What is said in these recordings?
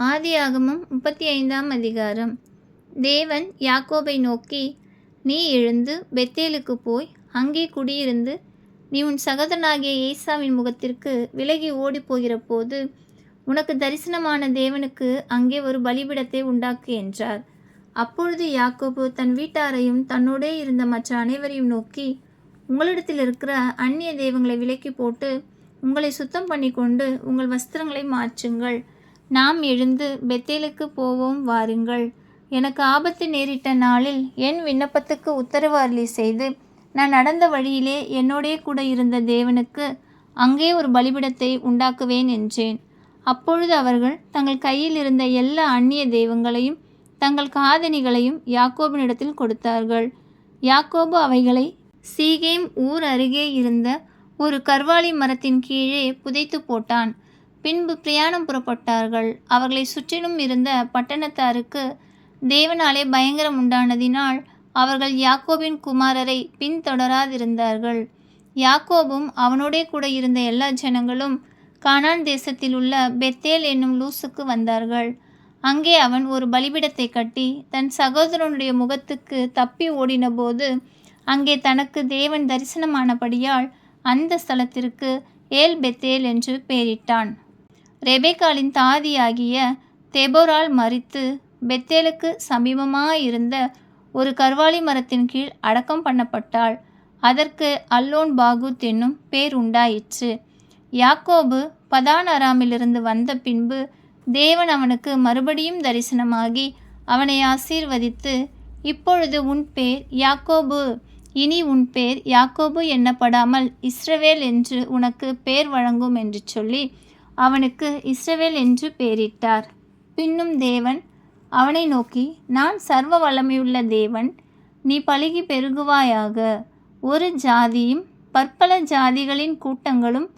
ஆதியாகமம் 35ஆம் அதிகாரம். தேவன் யாக்கோபை நோக்கி, நீ எழுந்து பெத்தேலுக்குப் போய் அங்கே குடியிருந்து நீ உன் சகோதரனாகிய ஏசாவின் முகத்திற்கு விலகி ஓடிப்போகிற போது உனக்கு தரிசனமான தேவனுக்கு அங்கே ஒரு பலிபீடத்தை உண்டாக்கு என்றார். அப்பொழுது யாக்கோபு தன் வீட்டாரையும் தன்னோடே இருந்த மற்ற அனைவரையும் நோக்கி, உங்களிடத்தில் இருக்கிற அந்நிய தெய்வங்களை விலக்கி போட்டு உங்களை சுத்தம் பண்ணி கொண்டு உங்கள் வஸ்திரங்களை மாற்றுங்கள். நாம் எழுந்து பெத்தேலுக்கு போவோம் வாருங்கள். எனக்கு ஆபத்து நேரிட்ட நாளில் என் விண்ணப்பத்துக்கு உத்தரவு அருளி செய்து நான் நடந்த வழியிலே என்னோடே கூட இருந்த தேவனுக்கு அங்கே ஒரு பலிபீடத்தை உண்டாக்குவேன் என்றேன். அப்பொழுது அவர்கள் தங்கள் கையில் இருந்த எல்லா அந்நிய தெய்வங்களையும் தங்கள் காதணிகளையும் யாக்கோபினிடத்தில் கொடுத்தார்கள். யாக்கோபு அவைகளை சீகேம் ஊர் அருகே இருந்த ஒரு கர்வாலி மரத்தின் கீழே புதைத்து போட்டான். பின்பு பிரயாணம் புறப்பட்டார்கள். அவர்களை சுற்றிலும் இருந்த பட்டணத்தாருக்கு தேவனாலே பயங்கரம் உண்டானதினால் அவர்கள் யாக்கோபின் குமாரரை பின்தொடராதிருந்தார்கள். யாக்கோபும் அவனோடே கூட இருந்த எல்லா ஜனங்களும் கானான் தேசத்தில் உள்ள பெத்தேல் என்னும் லூசுக்கு வந்தார்கள். அங்கே அவன் ஒரு பலிபீடத்தை கட்டி தன் சகோதரனுடைய முகத்துக்கு தப்பி ஓடினபோது அங்கே தனக்கு தேவன் தரிசனமானபடியால் அந்த ஸ்தலத்திற்கு ஏல் பெத்தேல் என்று பெயரிட்டான். ரெபெக்காளின் தாதியாகிய தெபொராள் மரித்து பெத்தேலுக்கு சமீபமாயிருந்த ஒரு கர்வாலி மரத்தின் கீழ் அடக்கம் பண்ணப்பட்டாள். அதற்கு அல்லோன் பாகூத் என்னும் பேர் உண்டாயிற்று. யாக்கோபு பதான் அராமிலிருந்து வந்த பின்பு தேவன் அவனுக்கு மறுபடியும் தரிசனமாகி அவனை ஆசீர்வதித்து, இப்பொழுது உன் பேர் யாக்கோபு, இனி உன் பேர் யாக்கோபு எண்ணப்படாமல் இஸ்ரவேல் என்று உனக்கு பேர் வழங்கும் என்று சொல்லி அவனுக்கு இஸ்ரவேல் என்று பெயரிட்டார். பின்னும் தேவன் அவனை நோக்கி, நான் சர்வ வல்லமையுள்ள தேவன், நீ பலுகி பெருகுவாயாக. ஒரு ஜாதியும் பற்பல ஜாதிகளின் கூட்டங்களும்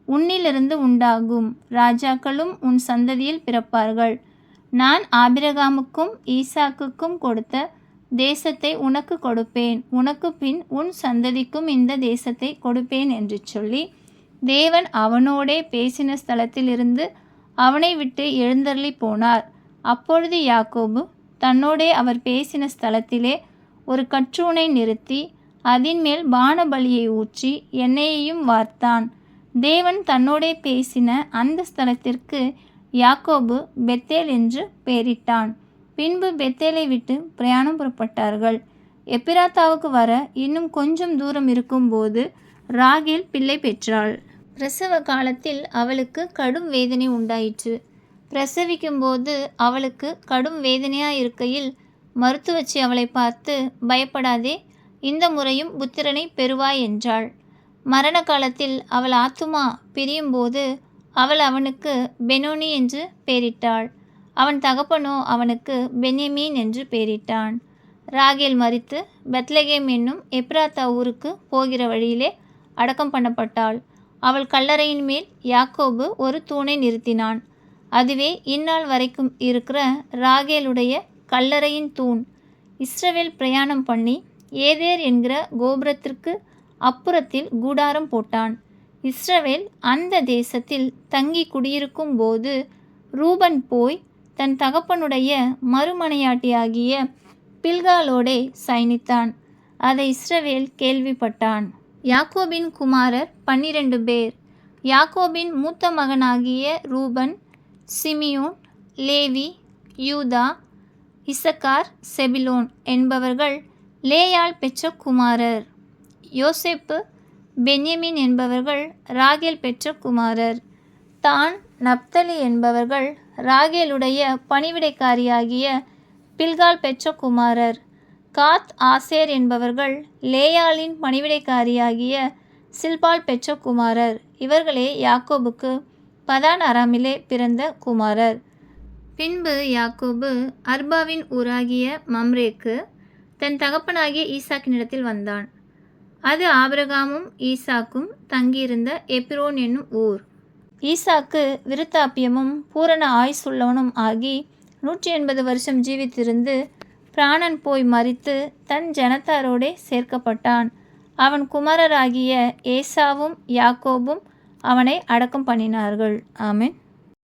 உன்னிலிருந்து உண்டாகும். ராஜாக்களும் உன் சந்ததியில் பிறப்பார்கள். நான் ஆபிரகாமுக்கும் ஈசாக்குக்கும் கொடுத்த தேசத்தை உனக்கு கொடுப்பேன். உனக்கு பின் உன் சந்ததிக்கும் இந்த தேசத்தை கொடுப்பேன் என்று சொல்லி தேவன் அவனோடே பேசின ஸ்தலத்திலிருந்து அவனை விட்டு எழுந்தருளி போனார். அப்பொழுது யாக்கோபு தன்னோடே அவர் பேசின ஸ்தலத்திலே ஒரு கற்றூனை நிறுத்தி அதின் மேல் பானபலியை ஊற்றி எண்ணெயையும் வார்த்தான். தேவன் தன்னோடே பேசின அந்த ஸ்தலத்திற்கு யாக்கோபு பெத்தேல் என்று பெயரிட்டான். பின்பு பெத்தேலை விட்டு பிரயாணம் புறப்பட்டார்கள். எப்பிராத்தாவுக்கு வர இன்னும் கொஞ்சம் தூரம் இருக்கும்போது ராகேல் பிள்ளை பெற்றாள். பிரசவ காலத்தில் அவளுக்கு கடும் வேதனை உண்டாயிற்று. பிரசவிக்கும்போது அவளுக்கு கடும் வேதனையாயிருக்கையில் மருத்துவச்சி அவளை பார்த்து, பயப்படாதே, இந்த முறையும் புத்திரனை பெறுவாய் என்றாள். மரண காலத்தில் அவள் ஆத்துமா பிரியும்போது அவள் அவனுக்கு பெனோனி என்று பெயரிட்டாள். அவன் தகப்பனோ அவனுக்கு பென்யமீன் என்று பெயரிட்டான். ராகேல் மரித்து பெத்லகேம் என்னும் எப்ராத்தா ஊருக்கு போகிற வழியிலே அடக்கம் பண்ணப்பட்டாள். அவள் கல்லறையின் மேல் யாக்கோபு ஒரு தூணை நிறுத்தினான். அதுவே இந்நாள் வரைக்கும் இருக்கிற ராகேலுடைய கல்லறையின் தூண். இஸ்ரவேல் பிரயாணம் பண்ணி ஏதேர் என்கிற கோபுரத்திற்கு அப்புறத்தில் கூடாரம் போட்டான். இஸ்ரவேல் அந்த தேசத்தில் தங்கி குடியிருக்கும் போது ரூபன் போய் தன் தகப்பனுடைய மறுமனையாட்டியாகிய பில்காலோடே சயனித்தான். அதை இஸ்ரவேல் கேள்விப்பட்டான். யாக்கோபின் குமாரர் 12 பேர். யாக்கோபின் மூத்த மகனாகிய ரூபன், சிமியோன், லேவி, யூதா, இசக்கார், செபிலோன் என்பவர்கள் லேயாள் பெற்ற குமாரர். யோசேப்பு, பென்யமீன் என்பவர்கள் ராகேல் பெற்ற குமாரர். தான், நப்தலி என்பவர்கள் ராகேலுடைய பணிவிடைக்காரியாகிய பில்கால் பெற்ற குமாரர். காத், ஆசேர் என்பவர்கள் லேயாளின் பணிவிடைக்காரியாகிய சில்பால் பெற்ற குமாரர். இவர்களே யாக்கோபுக்கு பதான் அராமிலே பிறந்த குமாரர். பின்பு யாக்கோபு அர்பாவின் ஊராகிய மம்ரேக்கு தன் தகப்பனாகிய ஈசாக்கினிடத்தில் வந்தான். அது ஆபிரகாமும் ஈசாக்கும் தங்கியிருந்த எப்ரோன் என்னும் ஊர். ஈசாக்கு விருத்தாப்பியமும் பூரண ஆயுசுள்ளவனும் ஆகி 180 வருஷம் ஜீவித்திருந்து பிராணன் போய் மரித்து தன் ஜனத்தாரோடே சேர்க்கப்பட்டான். அவன் குமாரராகிய ஏசாவும் யாக்கோபும் அவனை அடக்கம் பண்ணினார்கள். ஆமென்.